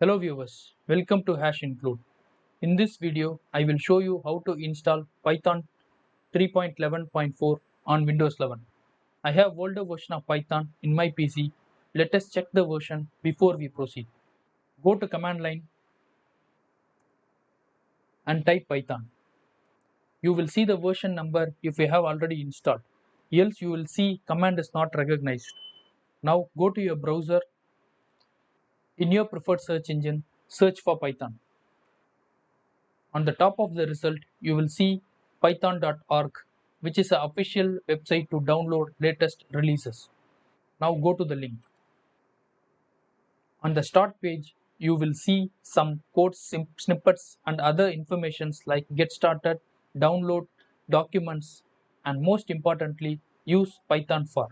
Hello viewers, welcome to Hash Include. In this video, I will show you how to install Python 3.11.4 on Windows 11. I have older version of Python in my PC. Let us check the version before we proceed. Go to command line and type Python. You will see the version number if you have already installed. Else you will see command is not recognized. Now go to your browser. In your preferred search engine, search for Python. On the top of the result, you will see python.org, which is the official website to download latest releases. Now go to the link. On the start page, you will see some code snippets and other informations like get started, download, documents, and most importantly, use Python for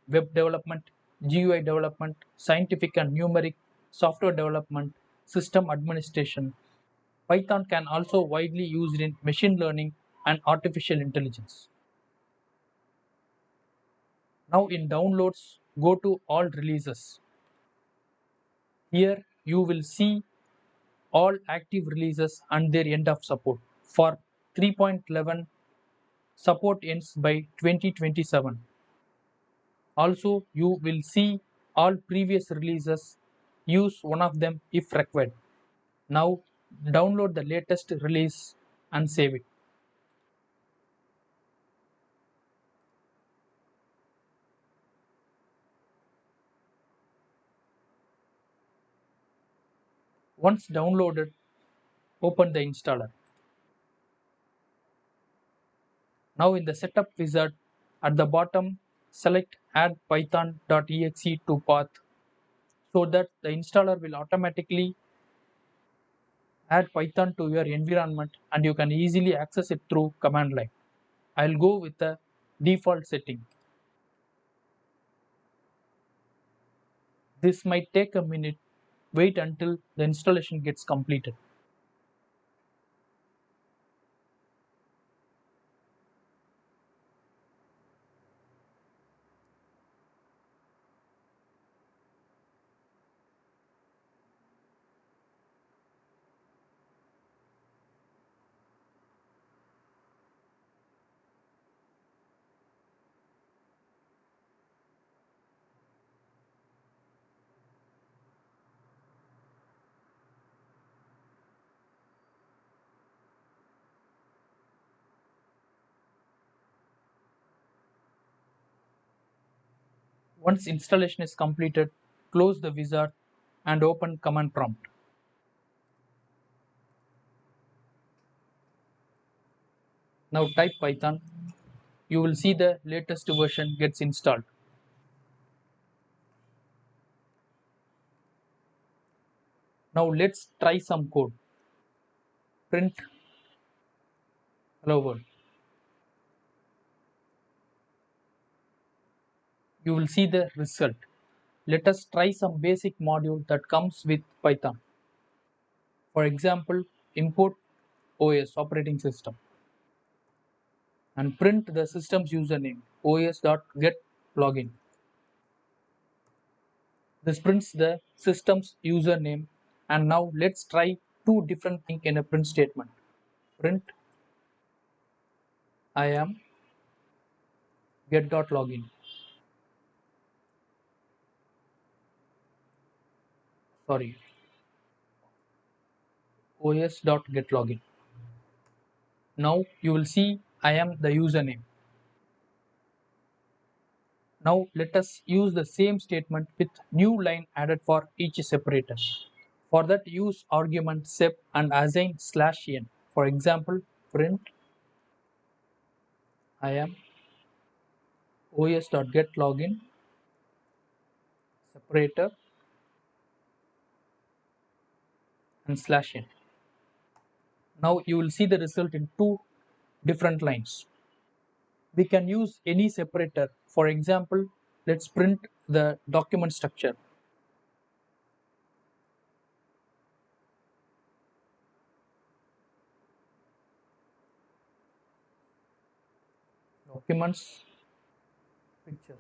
web development, GUI development, scientific and numeric, software development, system administration. Python can also widely used in machine learning and artificial intelligence. Now in downloads, go to all releases. Here you will see all active releases and their end of support. For 3.11, support ends by 2027. Also, you will see all previous releases. Use one of them if required. Now download the latest release and save it. Once downloaded, open the installer. Now in the setup wizard, at the bottom, select add python.exe to path so that the installer will automatically add Python to your environment and you can easily access it through command line. I'll go with the default setting. This might take a minute. Wait until the installation gets completed. Once installation is completed, close the wizard and open command prompt. Now type Python. You will see the latest version gets installed. Now let's try some code. Print hello world. You will see the result. Let us try some basic module that comes with Python. For example, import OS operating system and print the system's username os.getLogin. This prints the system's username, and now let's try two different things in a print statement. Print I am get.login. Sorry, os.getLogin. Now you will see I am the username. Now let us use the same statement with new line added for each separator. For that, use argument sep and assign /n. For example, print I am os.getLogin separator and /n. Now you will see the result in two different lines. We can use any separator. For example, let's print the document structure. Documents, pictures.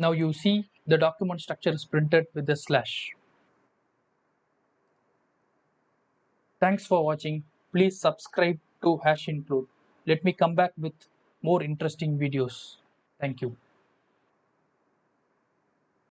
Now you see the document structure is printed with a slash. Thanks for watching. Please subscribe to Hash Include. Let me come back with more interesting videos. Thank you.